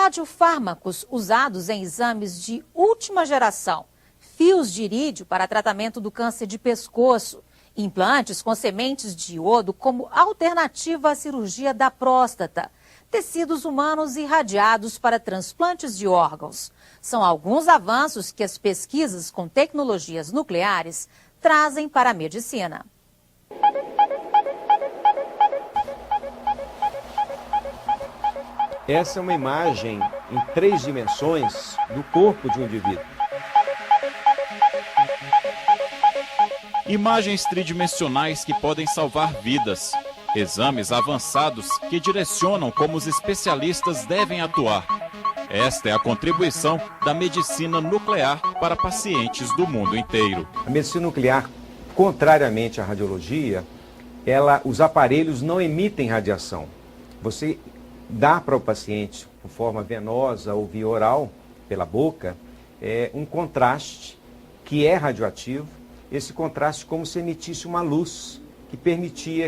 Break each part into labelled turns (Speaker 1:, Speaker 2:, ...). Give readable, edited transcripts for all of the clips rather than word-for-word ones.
Speaker 1: radiofármacos usados em exames de última geração, fios de irídio para tratamento do câncer de pescoço, implantes com sementes de iodo como alternativa à cirurgia da próstata, tecidos humanos irradiados para transplantes de órgãos. São alguns avanços que as pesquisas com tecnologias nucleares trazem para a medicina.
Speaker 2: Essa é uma imagem em 3 dimensões do corpo de um indivíduo.
Speaker 3: Imagens tridimensionais que podem salvar vidas. Exames avançados que direcionam como os especialistas devem atuar. Esta é a contribuição da medicina nuclear para pacientes do mundo inteiro.
Speaker 2: A medicina nuclear, contrariamente à radiologia, os aparelhos não emitem radiação. Você dá para o paciente, de forma venosa ou via oral, pela boca, um contraste que é radioativo. Esse contraste como se emitisse uma luz que permite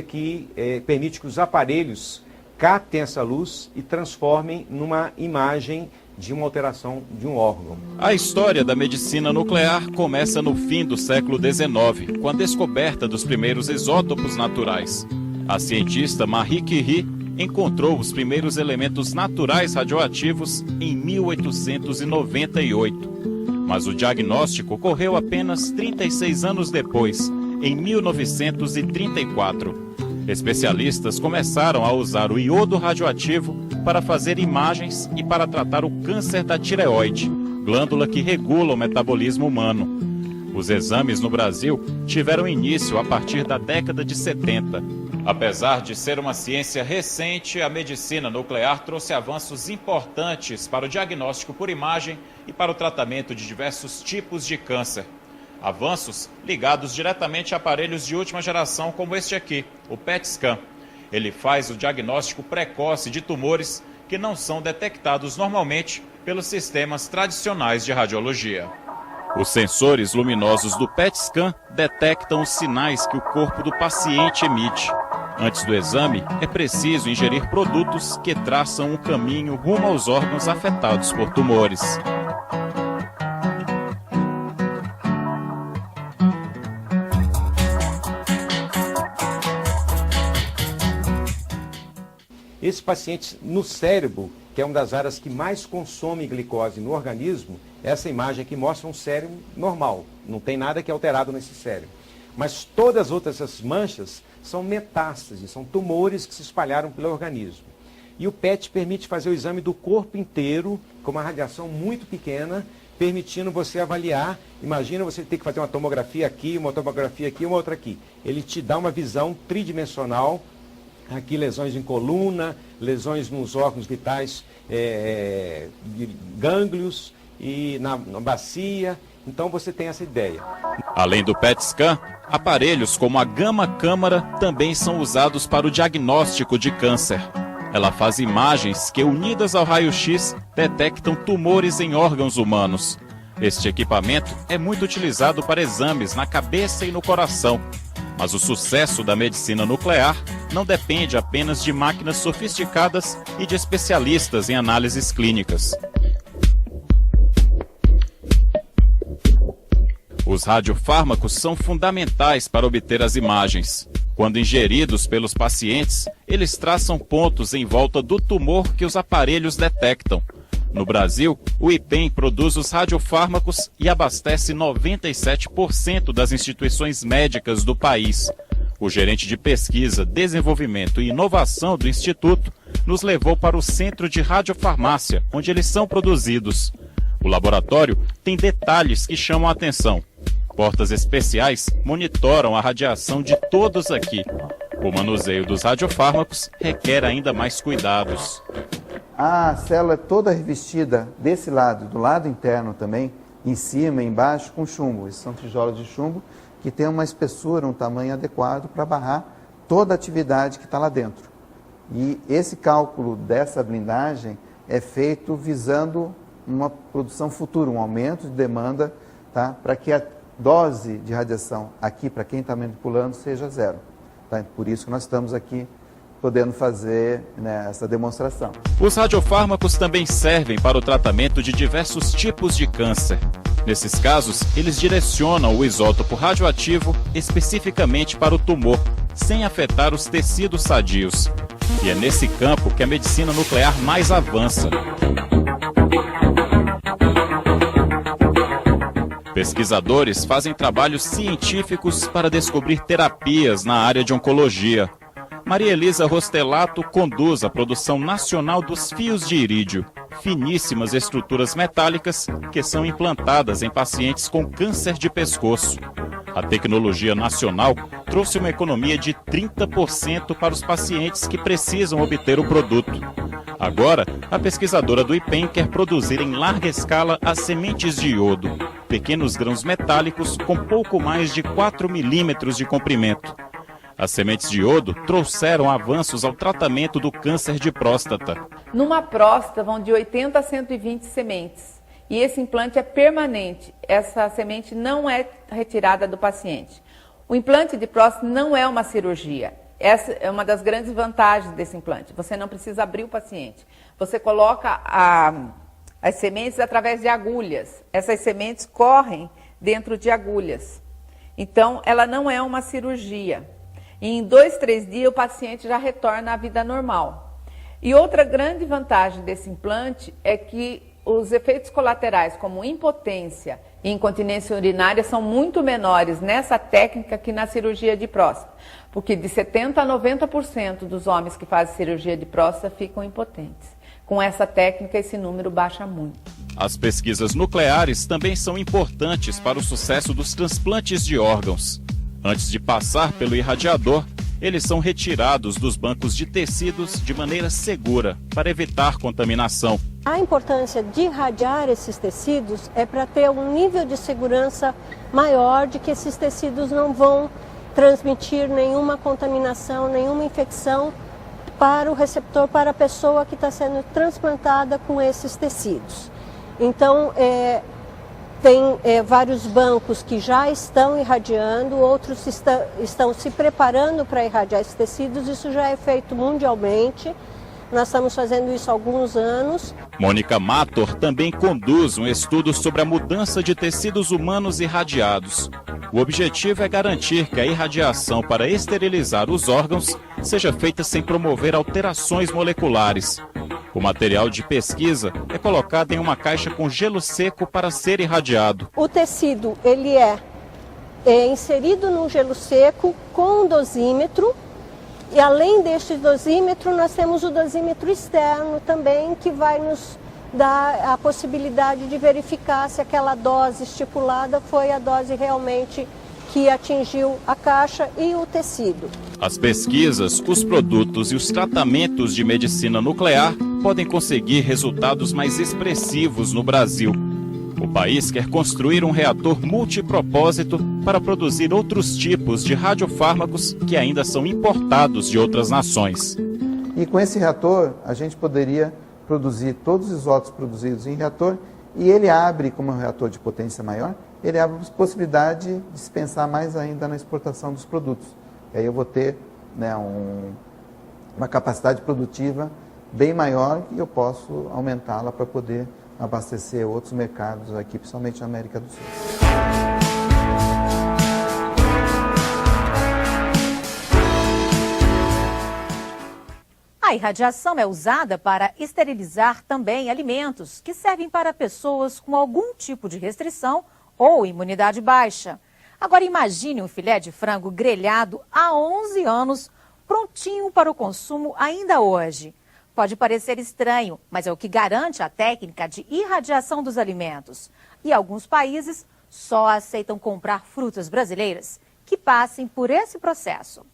Speaker 2: que os aparelhos captem essa luz e transformem numa imagem de uma alteração de um órgão.
Speaker 3: A história da medicina nuclear começa no fim do século XIX, com a descoberta dos primeiros isótopos naturais. A cientista Marie Curie encontrou os primeiros elementos naturais radioativos em 1898. Mas o diagnóstico ocorreu apenas 36 anos depois, em 1934. Especialistas começaram a usar o iodo radioativo para fazer imagens e para tratar o câncer da tireoide, glândula que regula o metabolismo humano. Os exames no Brasil tiveram início a partir da década de 70. Apesar de ser uma ciência recente, a medicina nuclear trouxe avanços importantes para o diagnóstico por imagem e para o tratamento de diversos tipos de câncer. Avanços ligados diretamente a aparelhos de última geração como este aqui, o PET-scan. Ele faz o diagnóstico precoce de tumores que não são detectados normalmente pelos sistemas tradicionais de radiologia. Os sensores luminosos do PET-scan detectam os sinais que o corpo do paciente emite. Antes do exame, é preciso ingerir produtos que traçam um caminho rumo aos órgãos afetados por tumores.
Speaker 2: Esse paciente, no cérebro, que é uma das áreas que mais consome glicose no organismo, essa imagem aqui mostra um cérebro normal, não tem nada que é alterado nesse cérebro. Mas todas as outras manchas são metástases, são tumores que se espalharam pelo organismo. E o PET permite fazer o exame do corpo inteiro, com uma radiação muito pequena, permitindo você avaliar. Imagina você ter que fazer uma tomografia aqui, uma outra aqui. Ele te dá uma visão tridimensional. Aqui lesões em coluna, lesões nos órgãos vitais, gânglios e na bacia. Então você tem essa ideia.
Speaker 3: Além do PET-scan, aparelhos como a gama-câmara também são usados para o diagnóstico de câncer. Ela faz imagens que, unidas ao raio-x, detectam tumores em órgãos humanos. Este equipamento é muito utilizado para exames na cabeça e no coração. Mas o sucesso da medicina nuclear não depende apenas de máquinas sofisticadas e de especialistas em análises clínicas. Os radiofármacos são fundamentais para obter as imagens. Quando ingeridos pelos pacientes, eles traçam pontos em volta do tumor que os aparelhos detectam. No Brasil, o IPEM produz os radiofármacos e abastece 97% das instituições médicas do país. O gerente de pesquisa, desenvolvimento e inovação do Instituto nos levou para o Centro de Radiofarmácia, onde eles são produzidos. O laboratório tem detalhes que chamam a atenção. Portas especiais monitoram a radiação de todos aqui. O manuseio dos radiofármacos requer ainda mais cuidados.
Speaker 4: A célula é toda revestida desse lado, do lado interno também, em cima e embaixo, com chumbo. Esses são tijolos de chumbo que tem uma espessura, um tamanho adequado para barrar toda a atividade que está lá dentro. E esse cálculo dessa blindagem é feito visando uma produção futura, um aumento de demanda, tá? Para que a dose de radiação aqui, para quem está manipulando, seja zero. Tá? Por isso que nós estamos aqui podendo fazer, né, essa demonstração.
Speaker 3: Os radiofármacos também servem para o tratamento de diversos tipos de câncer. Nesses casos, eles direcionam o isótopo radioativo especificamente para o tumor, sem afetar os tecidos sadios. E é nesse campo que a medicina nuclear mais avança. Pesquisadores fazem trabalhos científicos para descobrir terapias na área de oncologia. Maria Elisa Rostelato conduz a produção nacional dos fios de irídio, finíssimas estruturas metálicas que são implantadas em pacientes com câncer de pescoço. A tecnologia nacional trouxe uma economia de 30% para os pacientes que precisam obter o produto. Agora, a pesquisadora do IPEM quer produzir em larga escala as sementes de iodo, pequenos grãos metálicos com pouco mais de 4 milímetros de comprimento. As sementes de iodo trouxeram avanços ao tratamento do câncer de próstata.
Speaker 5: Numa próstata vão de 80 a 120 sementes e esse implante é permanente. Essa semente não é retirada do paciente. O implante de próstata não é uma cirurgia. Essa é uma das grandes vantagens desse implante. Você não precisa abrir o paciente. Você coloca as sementes através de agulhas. Essas sementes correm dentro de agulhas. Então, ela não é uma cirurgia. E em 2, 3 dias o paciente já retorna à vida normal. E outra grande vantagem desse implante é que os efeitos colaterais, como impotência e incontinência urinária, são muito menores nessa técnica que na cirurgia de próstata. Porque de 70% a 90% dos homens que fazem cirurgia de próstata ficam impotentes. Com essa técnica, esse número baixa muito.
Speaker 3: As pesquisas nucleares também são importantes para o sucesso dos transplantes de órgãos. Antes de passar pelo irradiador, eles são retirados dos bancos de tecidos de maneira segura, para evitar contaminação.
Speaker 6: A importância de irradiar esses tecidos é para ter um nível de segurança maior de que esses tecidos não vão transmitir nenhuma contaminação, nenhuma infecção para o receptor, para a pessoa que está sendo transplantada com esses tecidos. Então, tem vários bancos que já estão irradiando, outros estão se preparando para irradiar esses tecidos. Isso já é feito mundialmente. Nós estamos fazendo isso há alguns anos.
Speaker 3: Mônica Mator também conduz um estudo sobre a mudança de tecidos humanos irradiados. O objetivo é garantir que a irradiação para esterilizar os órgãos seja feita sem promover alterações moleculares. O material de pesquisa é colocado em uma caixa com gelo seco para ser irradiado.
Speaker 6: O tecido ele é inserido num gelo seco com um dosímetro. E além deste dosímetro, nós temos o dosímetro externo também, que vai nos dar a possibilidade de verificar se aquela dose estipulada foi a dose realmente que atingiu a caixa e o tecido.
Speaker 3: As pesquisas, os produtos e os tratamentos de medicina nuclear podem conseguir resultados mais expressivos no Brasil. O país quer construir um reator multipropósito para produzir outros tipos de radiofármacos que ainda são importados de outras nações.
Speaker 4: E com esse reator, a gente poderia produzir todos os isótopos produzidos em reator, e ele abre, como um reator de potência maior, ele abre a possibilidade de se pensar mais ainda na exportação dos produtos. E aí eu vou ter, né, uma capacidade produtiva bem maior e eu posso aumentá-la para poder abastecer outros mercados aqui, principalmente na América do Sul.
Speaker 1: A irradiação é usada para esterilizar também alimentos que servem para pessoas com algum tipo de restrição ou imunidade baixa. Agora imagine um filé de frango grelhado há 11 anos, prontinho para o consumo ainda hoje. Pode parecer estranho, mas é o que garante a técnica de irradiação dos alimentos. E alguns países só aceitam comprar frutas brasileiras que passem por esse processo.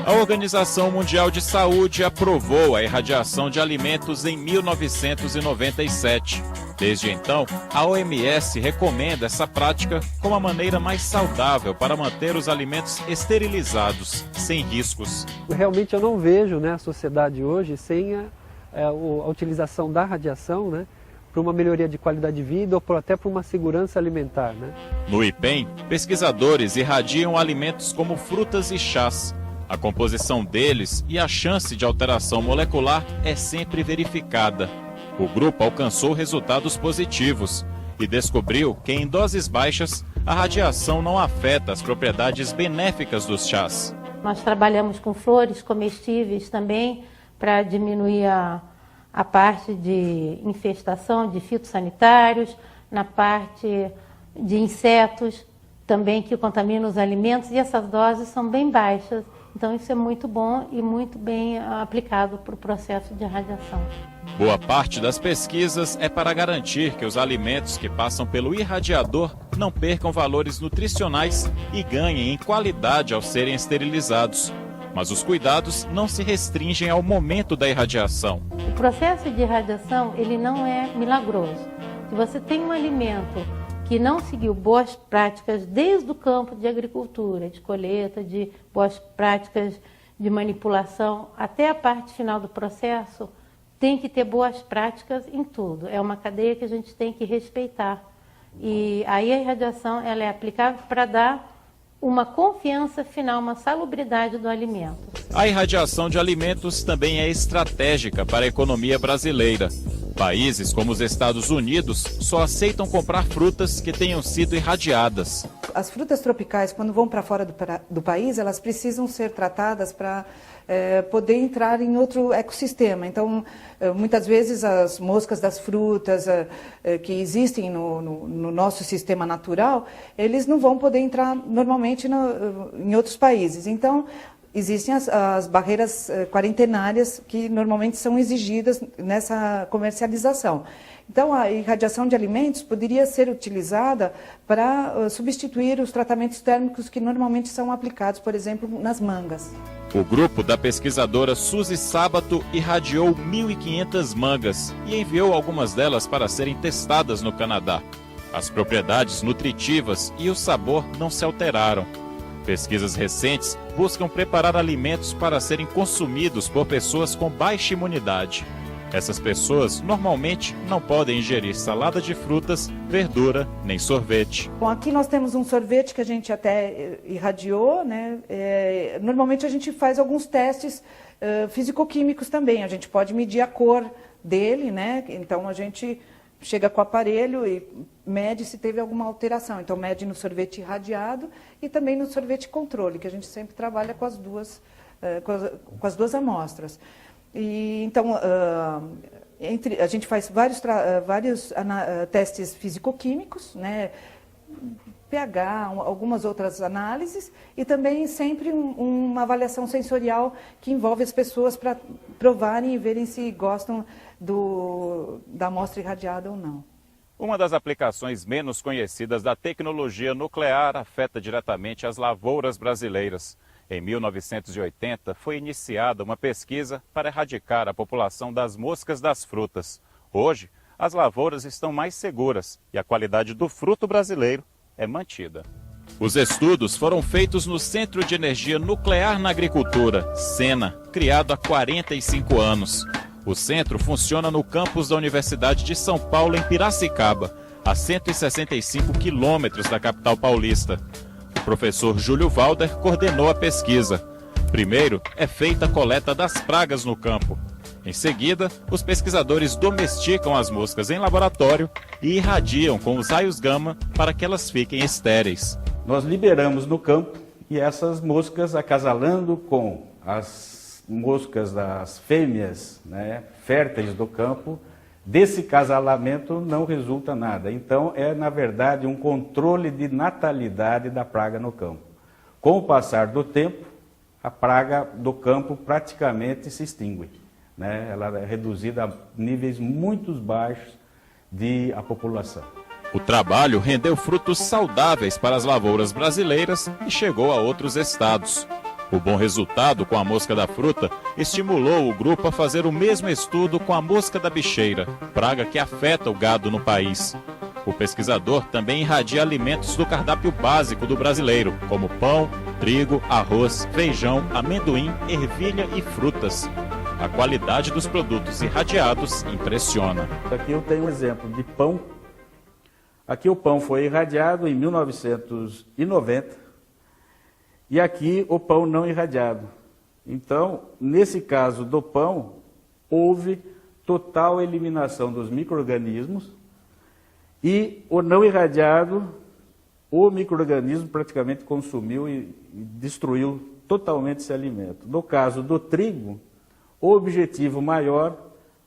Speaker 3: A Organização Mundial de Saúde aprovou a irradiação de alimentos em 1997. Desde então, a OMS recomenda essa prática como a maneira mais saudável para manter os alimentos esterilizados, sem riscos.
Speaker 7: Realmente eu não vejo, né, a sociedade hoje sem a utilização da radiação, né, para uma melhoria de qualidade de vida ou até para uma segurança alimentar, né?
Speaker 3: No IPEM, pesquisadores irradiam alimentos como frutas e chás. A composição deles e a chance de alteração molecular é sempre verificada. O grupo alcançou resultados positivos e descobriu que em doses baixas a radiação não afeta as propriedades benéficas dos chás.
Speaker 8: Nós trabalhamos com flores comestíveis também para diminuir a parte de infestação de fitossanitários, na parte de insetos também que contaminam os alimentos, e essas doses são bem baixas. Então isso é muito bom e muito bem aplicado para o processo de radiação.
Speaker 3: Boa parte das pesquisas é para garantir que os alimentos que passam pelo irradiador não percam valores nutricionais e ganhem em qualidade ao serem esterilizados. Mas os cuidados não se restringem ao momento da irradiação.
Speaker 8: O processo de irradiação, ele não é milagroso. Se você tem um alimento que não seguiu boas práticas desde o campo de agricultura, de colheita, de boas práticas de manipulação, até a parte final do processo, tem que ter boas práticas em tudo. É uma cadeia que a gente tem que respeitar. E aí a irradiação ela é aplicável para dar uma confiança final, uma salubridade do alimento.
Speaker 3: A irradiação de alimentos também é estratégica para a economia brasileira. Países como os Estados Unidos só aceitam comprar frutas que tenham sido irradiadas.
Speaker 9: As frutas tropicais, quando vão para fora do país, elas precisam ser tratadas para poder entrar em outro ecossistema. Então, muitas vezes as moscas das frutas que existem no nosso sistema natural, eles não vão poder entrar normalmente em outros países. Então, existem as barreiras quarentenárias que normalmente são exigidas nessa comercialização. Então, a irradiação de alimentos poderia ser utilizada para substituir os tratamentos térmicos que normalmente são aplicados, por exemplo, nas mangas.
Speaker 3: O grupo da pesquisadora Suzy Sábato irradiou 1.500 mangas e enviou algumas delas para serem testadas no Canadá. As propriedades nutritivas e o sabor não se alteraram. Pesquisas recentes buscam preparar alimentos para serem consumidos por pessoas com baixa imunidade. Essas pessoas normalmente não podem ingerir salada de frutas, verdura nem sorvete.
Speaker 9: Bom, aqui nós temos um sorvete que a gente até irradiou, né? Normalmente a gente faz alguns testes físico-químicos também. A gente pode medir a cor dele, né? Então a gente chega com o aparelho e mede se teve alguma alteração. Então mede no sorvete irradiado e também no sorvete controle, que a gente sempre trabalha com as duas amostras. E, então, a gente faz vários testes físico-químicos, né, pH, algumas outras análises, e também sempre uma avaliação sensorial que envolve as pessoas para provarem e verem se gostam da amostra irradiada ou não.
Speaker 3: Uma das aplicações menos conhecidas da tecnologia nuclear afeta diretamente as lavouras brasileiras. Em 1980, foi iniciada uma pesquisa para erradicar a população das moscas das frutas. Hoje, as lavouras estão mais seguras e a qualidade do fruto brasileiro é mantida. Os estudos foram feitos no Centro de Energia Nuclear na Agricultura, SENA, criado há 45 anos. O centro funciona no campus da Universidade de São Paulo, em Piracicaba, a 165 quilômetros da capital paulista. O professor Júlio Valder coordenou a pesquisa. Primeiro, é feita a coleta das pragas no campo. Em seguida, os pesquisadores domesticam as moscas em laboratório e irradiam com os raios gama para que elas fiquem estéreis.
Speaker 10: Nós liberamos no campo e essas moscas, acasalando com as moscas das fêmeas, né, férteis do campo, desse casalamento não resulta nada. Então, é, na verdade, um controle de natalidade da praga no campo. Com o passar do tempo, a praga do campo praticamente se extingue, né? Ela é reduzida a níveis muito baixos de a população.
Speaker 3: O trabalho rendeu frutos saudáveis para as lavouras brasileiras e chegou a outros estados. O bom resultado com a mosca da fruta estimulou o grupo a fazer o mesmo estudo com a mosca da bicheira, praga que afeta o gado no país. O pesquisador também irradia alimentos do cardápio básico do brasileiro, como pão, trigo, arroz, feijão, amendoim, ervilha e frutas. A qualidade dos produtos irradiados impressiona.
Speaker 10: Aqui eu tenho um exemplo de pão. Aqui o pão foi irradiado em 1990. E aqui o pão não irradiado. Então, nesse caso do pão, houve total eliminação dos micro-organismos e o não irradiado, o micro-organismo praticamente consumiu e destruiu totalmente esse alimento. No caso do trigo, o objetivo maior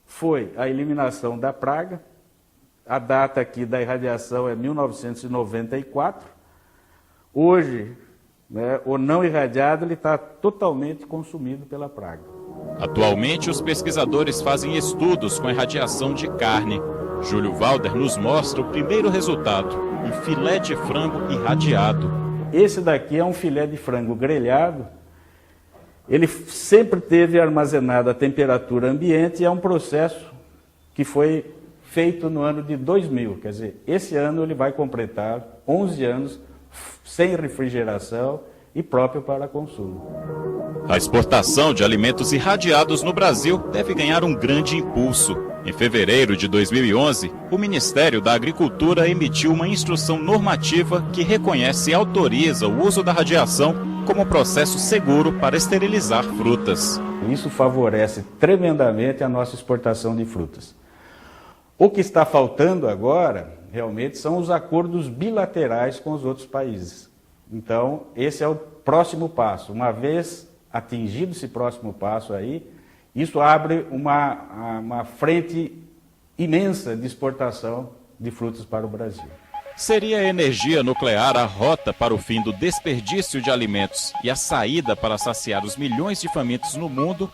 Speaker 10: foi a eliminação da praga. A data aqui da irradiação é 1994. Hoje, o não irradiado está totalmente consumido pela praga.
Speaker 3: Atualmente, os pesquisadores fazem estudos com irradiação de carne. Júlio Valder nos mostra o primeiro resultado, um filé de frango irradiado.
Speaker 10: Esse daqui é um filé de frango grelhado. Ele sempre teve armazenado a temperatura ambiente e é um processo que foi feito no ano de 2000. Quer dizer, esse ano ele vai completar 11 anos sem refrigeração e próprio para consumo.
Speaker 3: A exportação de alimentos irradiados no Brasil deve ganhar um grande impulso. Em fevereiro de 2011, o Ministério da Agricultura emitiu uma instrução normativa que reconhece e autoriza o uso da radiação como processo seguro para esterilizar frutas.
Speaker 10: Isso favorece tremendamente a nossa exportação de frutas. O que está faltando agora, realmente, são os acordos bilaterais com os outros países. Então, esse é o próximo passo. Uma vez atingido esse próximo passo aí, isso abre uma frente imensa de exportação de frutas para o Brasil.
Speaker 3: Seria a energia nuclear a rota para o fim do desperdício de alimentos e a saída para saciar os milhões de famintos no mundo?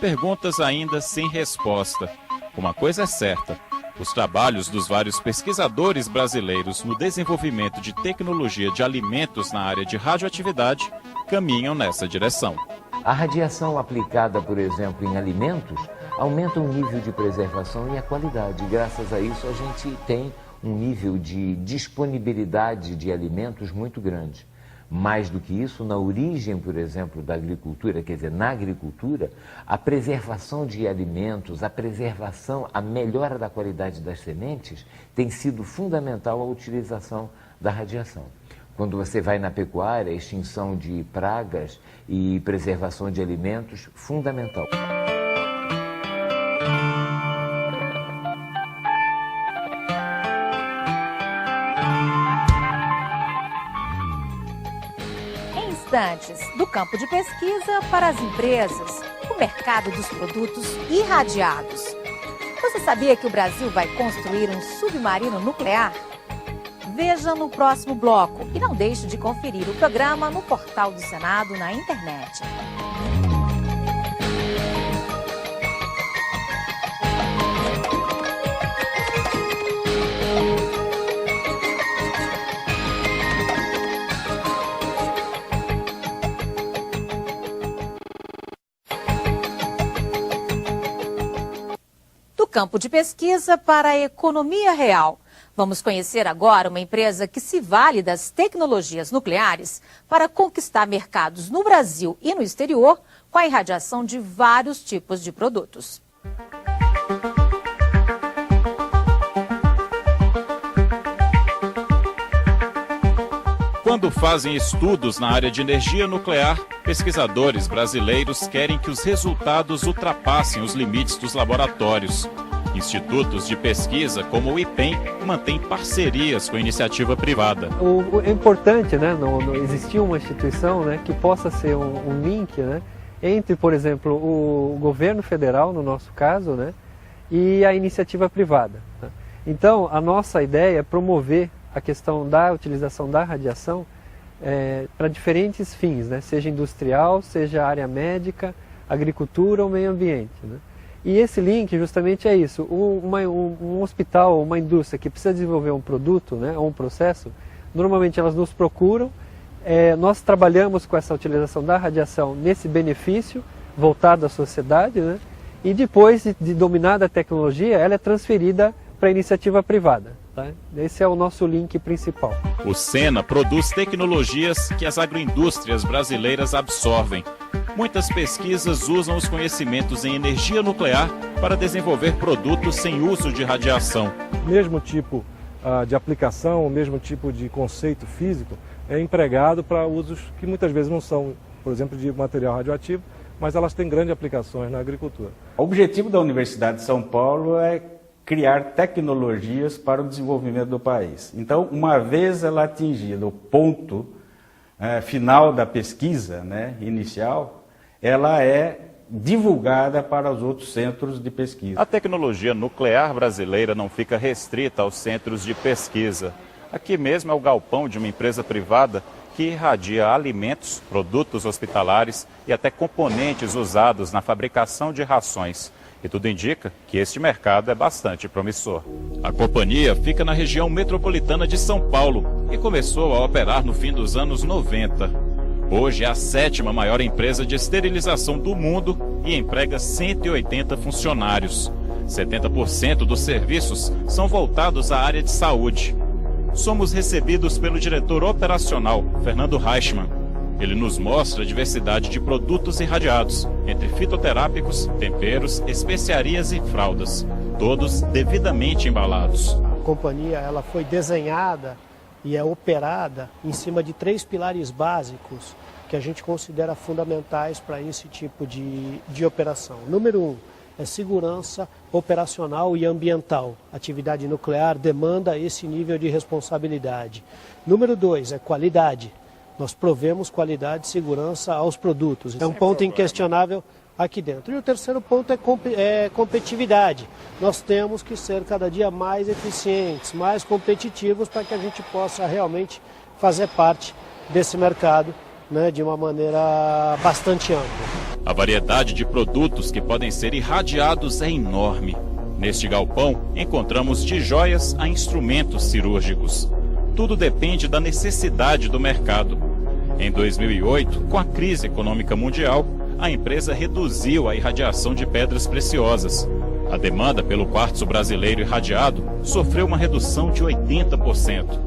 Speaker 3: Perguntas ainda sem resposta. Uma coisa é certa: os trabalhos dos vários pesquisadores brasileiros no desenvolvimento de tecnologia de alimentos na área de radioatividade caminham nessa direção.
Speaker 11: A radiação aplicada, por exemplo, em alimentos, aumenta o nível de preservação e a qualidade. Graças a isso, a gente tem um nível de disponibilidade de alimentos muito grande. Mais do que isso, na origem, por exemplo, da agricultura, quer dizer, na agricultura, a preservação de alimentos, a melhora da qualidade das sementes tem sido fundamental a utilização da radiação. Quando você vai na pecuária, a extinção de pragas e preservação de alimentos, fundamental.
Speaker 1: Do campo de pesquisa para as empresas, o mercado dos produtos irradiados. Você sabia que o Brasil vai construir um submarino nuclear? Veja no próximo bloco e não deixe de conferir o programa no portal do Senado na internet. Campo de pesquisa para a economia real. Vamos conhecer agora uma empresa que se vale das tecnologias nucleares para conquistar mercados no Brasil e no exterior com a irradiação de vários tipos de produtos.
Speaker 3: Quando fazem estudos na área de energia nuclear, pesquisadores brasileiros querem que os resultados ultrapassem os limites dos laboratórios. Institutos de pesquisa como o IPEM mantêm parcerias com a iniciativa privada.
Speaker 7: É importante, né, não existir uma instituição, né, que possa ser um link, né, entre, por exemplo, o governo federal, no nosso caso, né, e a iniciativa privada. Né? Então, a nossa ideia é promover a questão da utilização da radiação para diferentes fins, né? Seja industrial, seja área médica, agricultura ou meio ambiente. Né? E esse link justamente é isso, um hospital, uma indústria que precisa desenvolver um produto, né, ou um processo, normalmente elas nos procuram, nós trabalhamos com essa utilização da radiação nesse benefício voltado à sociedade, né? E depois de dominada a tecnologia, ela é transferida para a iniciativa privada. Tá? Esse é o nosso link principal.
Speaker 3: O Sena produz tecnologias que as agroindústrias brasileiras absorvem. Muitas pesquisas usam os conhecimentos em energia nuclear para desenvolver produtos sem uso de radiação.
Speaker 12: O mesmo tipo de aplicação, o mesmo tipo de conceito físico é empregado para usos que muitas vezes não são, por exemplo, de material radioativo, mas elas têm grandes aplicações na agricultura.
Speaker 10: O objetivo da Universidade de São Paulo é criar tecnologias para o desenvolvimento do país. Então, uma vez ela atingida o ponto final da pesquisa, né, inicial, ela é divulgada para os outros centros de pesquisa.
Speaker 3: A tecnologia nuclear brasileira não fica restrita aos centros de pesquisa. Aqui mesmo é o galpão de uma empresa privada que irradia alimentos, produtos hospitalares e até componentes usados na fabricação de rações. E tudo indica que este mercado é bastante promissor. A companhia fica na região metropolitana de São Paulo e começou a operar no fim dos anos 90. Hoje é a 7ª maior empresa de esterilização do mundo e emprega 180 funcionários. 70% dos serviços são voltados à área de saúde. Somos recebidos pelo diretor operacional, Fernando Reichmann. Ele nos mostra a diversidade de produtos irradiados, entre fitoterápicos, temperos, especiarias e fraldas, todos devidamente embalados.
Speaker 13: A companhia ela foi desenhada e é operada em cima de 3 pilares básicos que a gente considera fundamentais para esse tipo de operação. Número 1 é segurança operacional e ambiental. Atividade nuclear demanda esse nível de responsabilidade. Número 2 é qualidade. Nós provemos qualidade e segurança aos produtos. É um ponto inquestionável aqui dentro. E o terceiro ponto é competitividade. Nós temos que ser cada dia mais eficientes, mais competitivos para que a gente possa realmente fazer parte desse mercado, né, de uma maneira bastante ampla.
Speaker 3: A variedade de produtos que podem ser irradiados é enorme. Neste galpão, encontramos de joias a instrumentos cirúrgicos. Tudo depende da necessidade do mercado. Em 2008, com a crise econômica mundial, a empresa reduziu a irradiação de pedras preciosas. A demanda pelo quartzo brasileiro irradiado sofreu uma redução de 80%.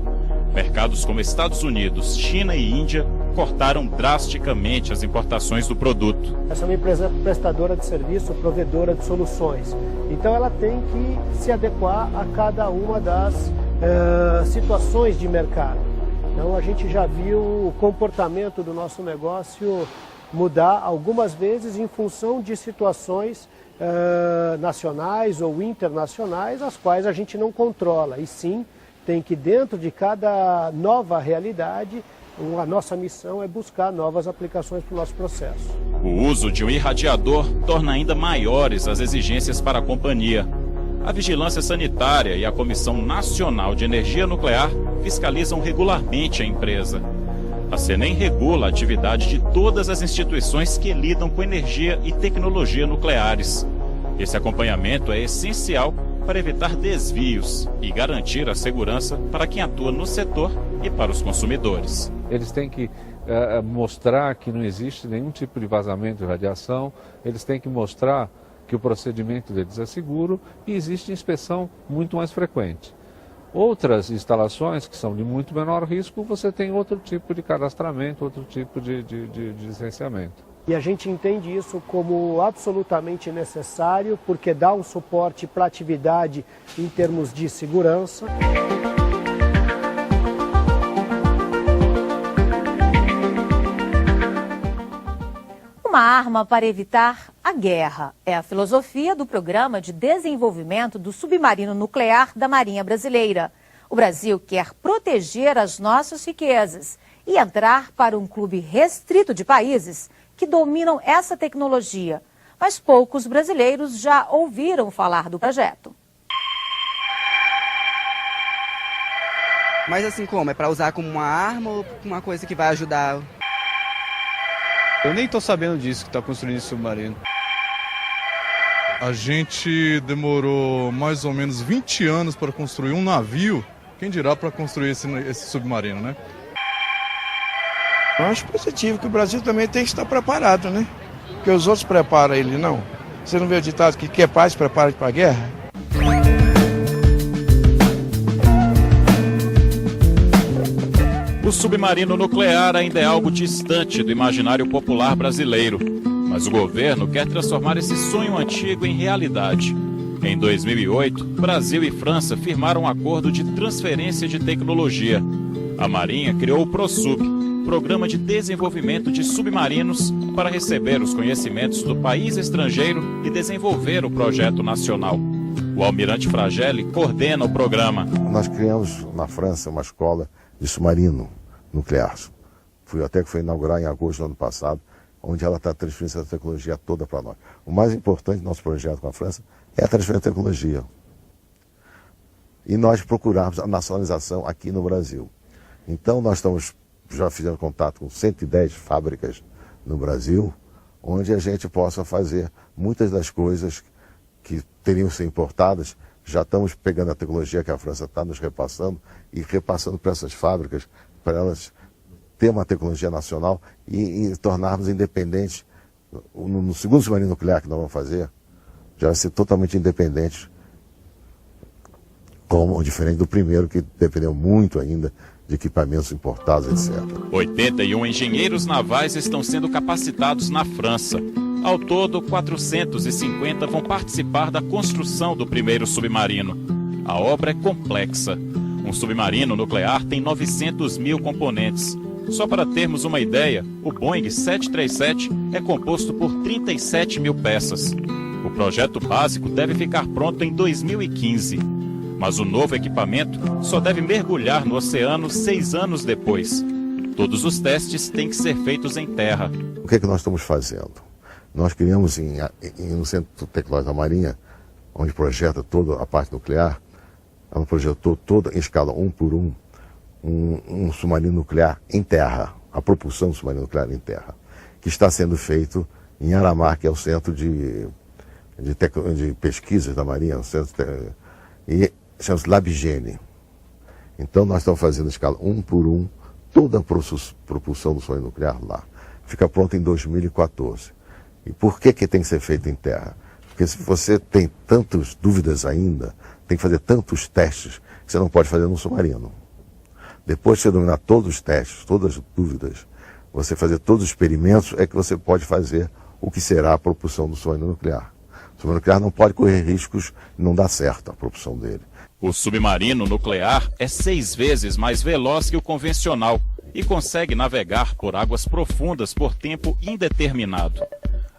Speaker 3: Mercados como Estados Unidos, China e Índia cortaram drasticamente as importações do produto.
Speaker 13: Essa é uma empresa prestadora de serviço, provedora de soluções. Então ela tem que se adequar a cada uma das situações de mercado. Então a gente já viu o comportamento do nosso negócio mudar algumas vezes em função de situações nacionais ou internacionais, as quais a gente não controla. E sim, tem que dentro de cada nova realidade, a nossa missão é buscar novas aplicações para o nosso processo.
Speaker 3: O uso de um irradiador torna ainda maiores as exigências para a companhia. A Vigilância Sanitária e a Comissão Nacional de Energia Nuclear fiscalizam regularmente a empresa. A CENEM regula a atividade de todas as instituições que lidam com energia e tecnologia nucleares. Esse acompanhamento é essencial para evitar desvios e garantir a segurança para quem atua no setor e para os consumidores.
Speaker 14: Eles têm que mostrar que não existe nenhum tipo de vazamento de radiação, eles têm que mostrar que o procedimento deles é seguro e existe inspeção muito mais frequente. Outras instalações que são de muito menor risco, você tem outro tipo de cadastramento, outro tipo de licenciamento.
Speaker 13: E a gente entende isso como absolutamente necessário, porque dá um suporte para a atividade em termos de segurança.
Speaker 1: Uma arma para evitar a guerra. É a filosofia do Programa de Desenvolvimento do Submarino Nuclear da Marinha Brasileira. O Brasil quer proteger as nossas riquezas e entrar para um clube restrito de países que dominam essa tecnologia. Mas poucos brasileiros já ouviram falar do projeto.
Speaker 15: Mas assim como? É para usar como uma arma ou uma coisa que vai ajudar?
Speaker 16: Eu nem estou sabendo disso, que está construindo esse submarino. A gente demorou mais ou menos 20 anos para construir um navio, quem dirá para construir esse submarino, né?
Speaker 17: Eu acho positivo que o Brasil também tem que estar preparado, né? Porque os outros preparam ele, não. Você não vê o ditado que quer paz, prepara para a guerra?
Speaker 3: O submarino nuclear ainda é algo distante do imaginário popular brasileiro, mas o governo quer transformar esse sonho antigo em realidade. Em 2008, Brasil e França firmaram um acordo de transferência de tecnologia. A Marinha criou o ProSub, Programa de Desenvolvimento de Submarinos, para receber os conhecimentos do país estrangeiro e desenvolver o projeto nacional. O almirante Fragelli coordena o programa.
Speaker 18: Nós criamos na França uma escola de submarino nuclear. Até que foi inaugurar em agosto do ano passado, onde ela está transferindo essa tecnologia toda para nós. O mais importante do nosso projeto com a França é a transferência de tecnologia. E nós procuramos a nacionalização aqui no Brasil. Então nós já fizemos contato com 110 fábricas no Brasil, onde a gente possa fazer muitas das coisas que teriam que ser importadas. Já estamos pegando a tecnologia que a França está nos repassando e repassando para essas fábricas, para elas ter uma tecnologia nacional e tornarmos independentes. No segundo submarino nuclear que nós vamos fazer, já vai ser totalmente independente, diferente do primeiro, que dependeu muito ainda de equipamentos importados, etc.
Speaker 3: 81 engenheiros navais estão sendo capacitados na França. Ao todo, 450 vão participar da construção do primeiro submarino. A obra é complexa. Um submarino nuclear tem 900 mil componentes. Só para termos uma ideia, o Boeing 737 é composto por 37 mil peças. O projeto básico deve ficar pronto em 2015. Mas o novo equipamento só deve mergulhar no oceano 6 anos depois. Todos os testes têm que ser feitos em terra.
Speaker 18: O que é que nós estamos fazendo? Nós criamos no Centro Tecnológico da Marinha, onde projeta toda a parte nuclear, ela projetou toda em escala 1 por 1, um submarino nuclear em terra, a propulsão do submarino nuclear em terra, que está sendo feito em Aramar, que é o centro de pesquisas da Marinha, e chama-se Labigene. Então nós estamos fazendo a escala 1 por 1, toda a propulsão do submarino nuclear lá. Fica pronto em 2014. E por que tem que ser feito em terra? Porque se você tem tantas dúvidas ainda, tem que fazer tantos testes, que você não pode fazer num submarino. Depois de você dominar todos os testes, todas as dúvidas, você fazer todos os experimentos, é que você pode fazer o que será a propulsão do submarino nuclear. O submarino nuclear não pode correr riscos e não dá certo a propulsão dele.
Speaker 3: O submarino nuclear é 6 vezes mais veloz que o convencional e consegue navegar por águas profundas por tempo indeterminado.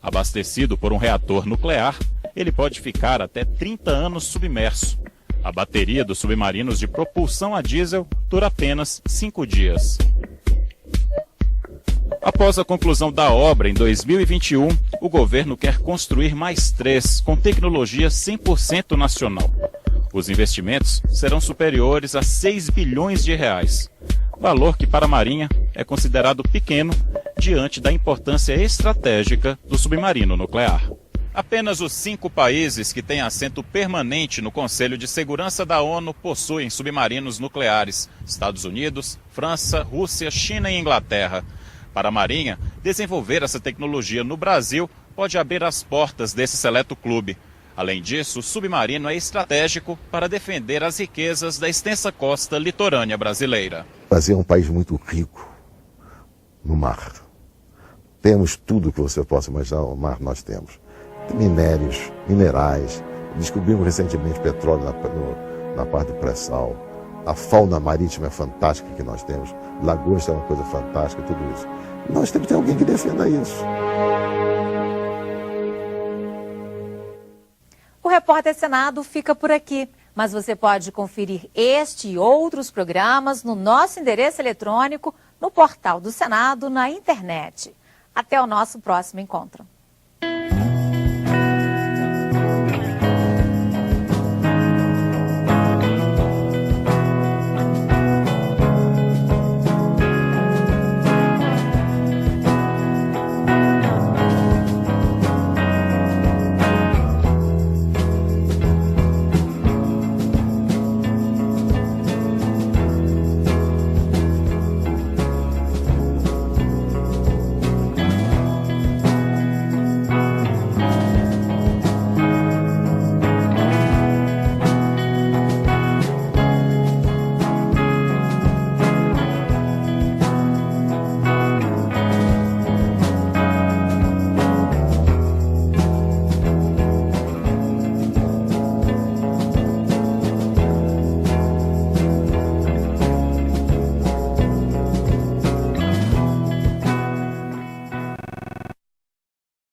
Speaker 3: Abastecido por um reator nuclear, ele pode ficar até 30 anos submerso. A bateria dos submarinos de propulsão a diesel dura apenas 5 dias. Após a conclusão da obra em 2021, o governo quer construir mais 3 com tecnologia 100% nacional. Os investimentos serão superiores a 6 bilhões de reais, valor que para a Marinha é considerado pequeno diante da importância estratégica do submarino nuclear. Apenas os 5 países que têm assento permanente no Conselho de Segurança da ONU possuem submarinos nucleares: Estados Unidos, França, Rússia, China e Inglaterra. Para a Marinha, desenvolver essa tecnologia no Brasil pode abrir as portas desse seleto clube. Além disso, o submarino é estratégico para defender as riquezas da extensa costa litorânea brasileira.
Speaker 18: O Brasil é um país muito rico no mar. Temos tudo que você possa imaginar, no mar nós temos. Minérios, minerais, descobrimos recentemente petróleo na parte do pré-sal. A fauna marítima é fantástica que nós temos, lagosta é uma coisa fantástica, tudo isso. Nós temos que ter alguém que defenda isso.
Speaker 1: O Repórter Senado fica por aqui, mas você pode conferir este e outros programas no nosso endereço eletrônico, no portal do Senado, na internet. Até o nosso próximo encontro.